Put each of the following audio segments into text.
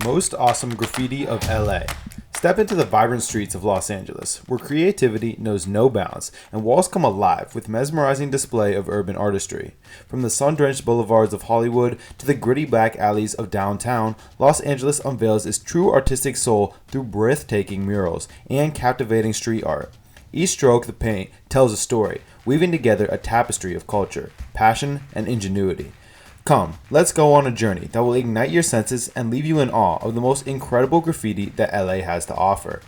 most awesome graffiti of LA. Step into the vibrant streets of Los Angeles, where creativity knows no bounds and walls come alive with mesmerizing display of urban artistry. From the sun-drenched boulevards of Hollywood to the gritty back alleys of downtown, Los Angeles unveils its true artistic soul through breathtaking murals and captivating street art. Each stroke of the paint tells a story, weaving together a tapestry of culture, passion, and ingenuity. Come, let's go on a journey that will ignite your senses and leave you in awe of the most incredible graffiti that LA has to offer.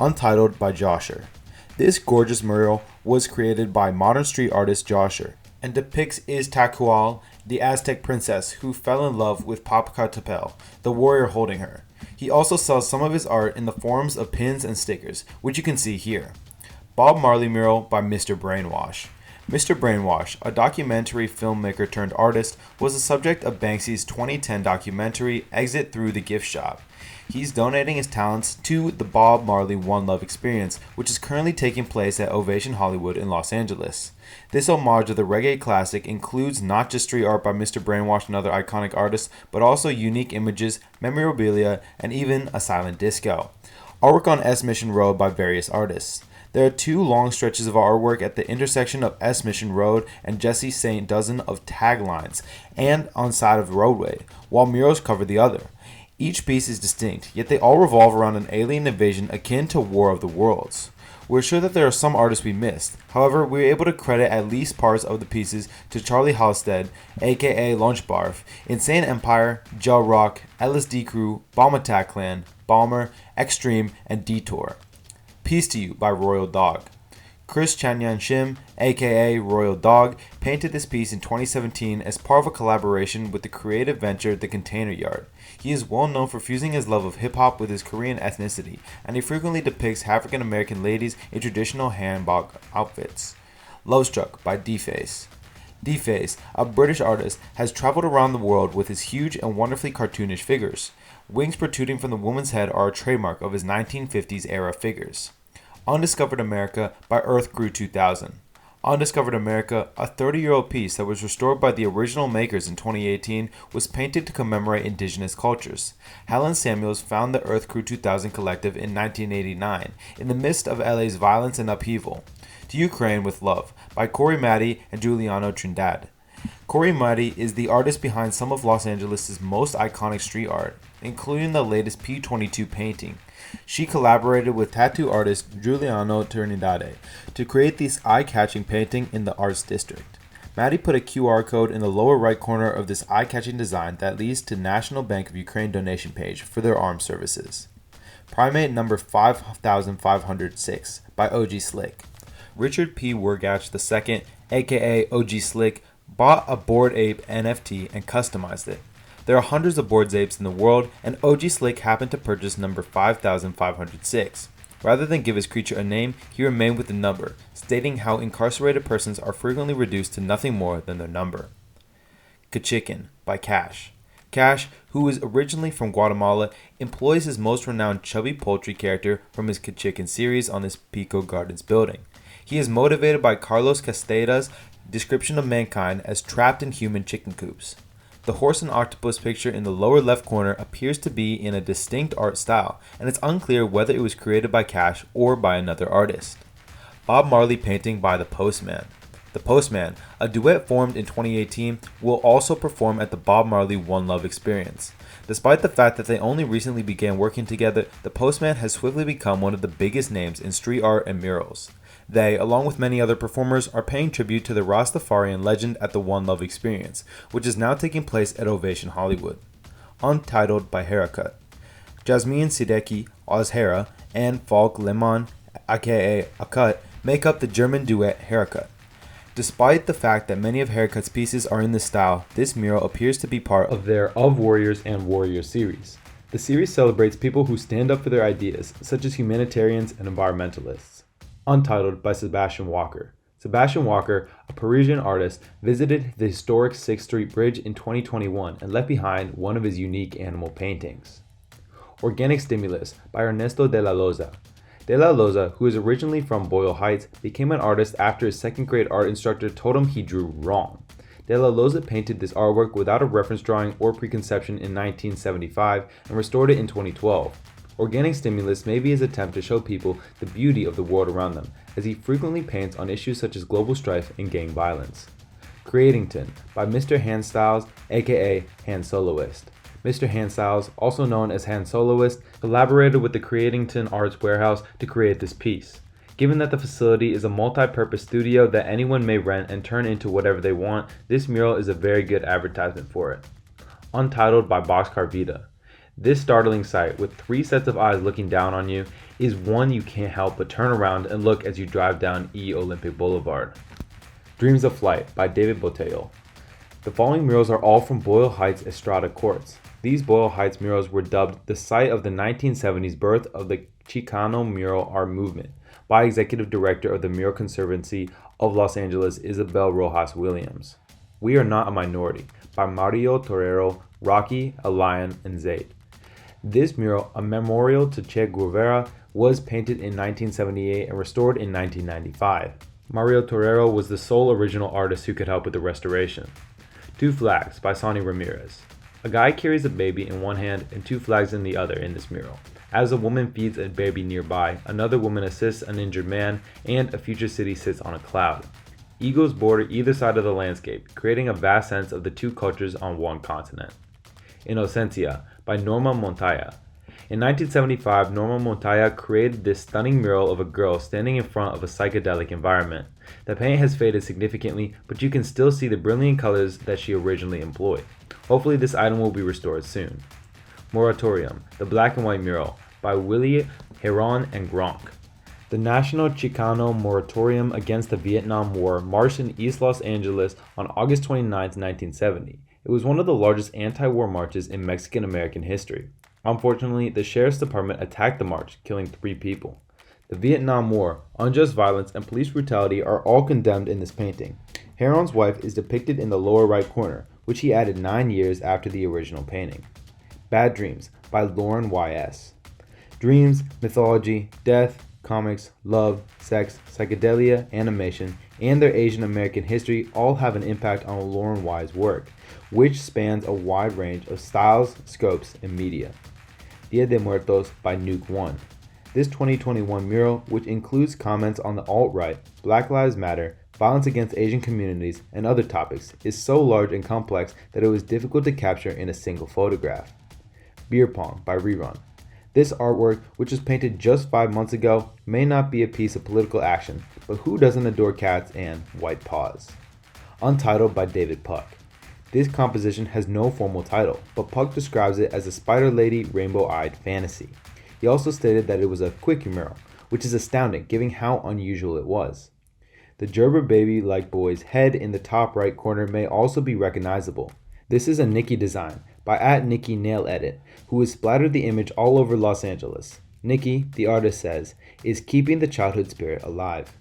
Untitled by Josher. This gorgeous mural was created by modern street artist Josher and depicts Iztaccíhuatl, the Aztec princess who fell in love with Popocatépetl, the warrior holding her. He also sells some of his art in the forms of pins and stickers, which you can see here. Bob Marley mural by Mr. Brainwash. Mr. Brainwash, a documentary filmmaker turned artist, was the subject of Banksy's 2010 documentary Exit Through the Gift Shop. He's donating his talents to the Bob Marley One Love experience, which is currently taking place at Ovation Hollywood in Los Angeles. This homage of the reggae classic includes not just street art by Mr. Brainwash and other iconic artists, but also unique images, memorabilia, and even a silent disco. Artwork on S Mission Road by various artists. There are two long stretches of artwork at the intersection of S Mission Road and Jesse St. dozen of taglines and on side of the roadway, while murals cover the other. Each piece is distinct, yet they all revolve around an alien invasion akin to War of the Worlds. We're sure that there are some artists we missed. However, we were able to credit at least parts of the pieces to Charlie Halstead, aka Lunchbarf, Insane Empire, Gel Rock, LSD Crew, Bomb Attack Clan, Bomber, Extreme, and Detour. Peace to You by Royal Dog. Chris Chanyan Shim, aka Royal Dog, painted this piece in 2017 as part of a collaboration with the creative venture The Container Yard. He is well known for fusing his love of hip-hop with his Korean ethnicity, and he frequently depicts African American ladies in traditional hanbok outfits. Love Struck by D-Face. D-Face, a British artist, has traveled around the world with his huge and wonderfully cartoonish figures. Wings protruding from the woman's head are a trademark of his 1950s era figures. Undiscovered America by Earth Crew 2000. Undiscovered America, a 30-year-old piece that was restored by the original makers in 2018, was painted to commemorate indigenous cultures. Helen Samuels found the Earth Crew 2000 collective in 1989, in the midst of LA's violence and upheaval. To Ukraine with Love by Corey Matty and Giuliano Trindade. Corey Matty is the artist behind some of Los Angeles' most iconic street art, including the latest P22 painting. She collaborated with tattoo artist Giuliano Trindade to create this eye-catching painting in the Arts District. Matty put a QR code in the lower right corner of this eye-catching design that leads to National Bank of Ukraine donation page for their armed services. Primate number 5506 by OG Slick. Richard P. Wergach II, aka OG Slick, bought a Bored Ape NFT and customized it. There are hundreds of Bored Apes in the world, and OG Slick happened to purchase number 5506. Rather than give his creature a name, he remained with the number, stating how incarcerated persons are frequently reduced to nothing more than their number. Kachikin by Cash. Cash, who is originally from Guatemala, employs his most renowned chubby poultry character from his Kachikin series on this Pico Gardens building. He is motivated by Carlos Castañeda's description of mankind as trapped in human chicken coops. The horse and octopus picture in the lower left corner appears to be in a distinct art style, and it's unclear whether it was created by Cash or by another artist. Bob Marley painting by The Postman. The Postman, a duet formed in 2018, will also perform at the Bob Marley One Love experience. Despite the fact that they only recently began working together, The Postman has swiftly become one of the biggest names in street art and murals. They, along with many other performers, are paying tribute to the Rastafarian legend at the One Love experience, which is now taking place at Ovation Hollywood. Untitled by Haircut. Jasmine Sideki as Hera and Falk Lehmann, aka Akut, make up the German duet Haircut. Despite the fact that many of Haircut's pieces are in this style, this mural appears to be part of their Of Warriors and Warrior series. The series celebrates people who stand up for their ideas, such as humanitarians and environmentalists. Untitled by Sebastian Walker. Sebastian Walker, a Parisian artist, visited the historic 6th Street Bridge in 2021 and left behind one of his unique animal paintings. Organic Stimulus by Ernesto de la Loza. De la Loza, who is originally from Boyle Heights, became an artist after his second grade art instructor told him he drew wrong. De La Loza painted this artwork without a reference drawing or preconception in 1975 and restored it in 2012. Organic Stimulus may be his attempt to show people the beauty of the world around them, as he frequently paints on issues such as global strife and gang violence. Creatington by Mr. Hand Styles, aka Hand Soloist. Mr. Hand Styles, also known as Hand Soloist, collaborated with the Creatington Arts Warehouse to create this piece. Given that the facility is a multi-purpose studio that anyone may rent and turn into whatever they want, this mural is a very good advertisement for it. Untitled by Boxcar Vita. This startling sight, with 3 sets of eyes looking down on you, is one you can't help but turn around and look as you drive down Olympic Boulevard. Dreams of Flight by David Botello. The following murals are all from Boyle Heights Estrada Courts. These Boyle Heights murals were dubbed the site of the 1970s birth of the Chicano mural art movement by Executive Director of the Mural Conservancy of Los Angeles, Isabel Rojas Williams. We Are Not a Minority by Mario Torero, Rocky, a Lion, and Zaid. This mural, a memorial to Che Guevara, was painted in 1978 and restored in 1995. Mario Torero was the sole original artist who could help with the restoration. 2 Flags by Sonny Ramirez. A guy carries a baby in one hand and 2 flags in the other in this mural. As a woman feeds a baby nearby, another woman assists an injured man, and a future city sits on a cloud. Eagles border either side of the landscape, creating a vast sense of the 2 cultures on one continent. Inocencia by Norma Montoya. In 1975, Norma Montoya created this stunning mural of a girl standing in front of a psychedelic environment. The paint has faded significantly, but you can still see the brilliant colors that she originally employed. Hopefully this item will be restored soon. Moratorium, the black and white mural by Willie Heron and Gronk. The National Chicano Moratorium Against the Vietnam War marched in East Los Angeles on August 29, 1970. It was one of the largest anti-war marches in Mexican-American history. Unfortunately, the Sheriff's Department attacked the march, killing 3 people. The Vietnam War, unjust violence, and police brutality are all condemned in this painting. Heron's wife is depicted in the lower right corner, which he added 9 years after the original painting. Bad Dreams by Lauren Y.S. Dreams, mythology, death, comics, love, sex, psychedelia, animation, and their Asian American history all have an impact on Lauren Y's work, which spans a wide range of styles, scopes, and media. Dia de Muertos by Nuke One. This 2021 mural, which includes comments on the alt-right, Black Lives Matter, violence against Asian communities, and other topics, is so large and complex that it was difficult to capture in a single photograph. Beer Pong by Rerun. This artwork, which was painted just 5 months ago, may not be a piece of political action, but who doesn't adore cats and white paws? Untitled by David Puck. This composition has no formal title, but Puck describes it as a spider lady rainbow-eyed fantasy. He also stated that it was a quickie mural, which is astounding given how unusual it was. The Gerber baby-like boy's head in the top right corner may also be recognizable. This is a Nikki design by @NikkiNailEdit, who has splattered the image all over Los Angeles. Nikki, the artist says, is keeping the childhood spirit alive.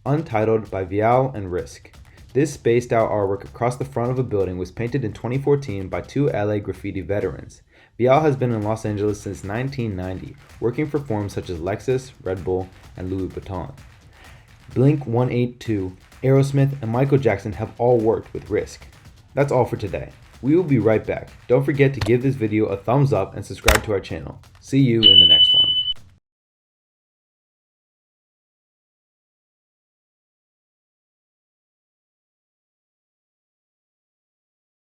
Untitled by Vial and Risk. This spaced out artwork across the front of a building was painted in 2014 by 2 LA graffiti veterans. Vial has been in Los Angeles since 1990, working for firms such as Lexus, Red Bull, and Louis Vuitton. Blink-182, Aerosmith, and Michael Jackson have all worked with Risk. That's all for today. We will be right back. Don't forget to give this video a thumbs up and subscribe to our channel. See you in the next one.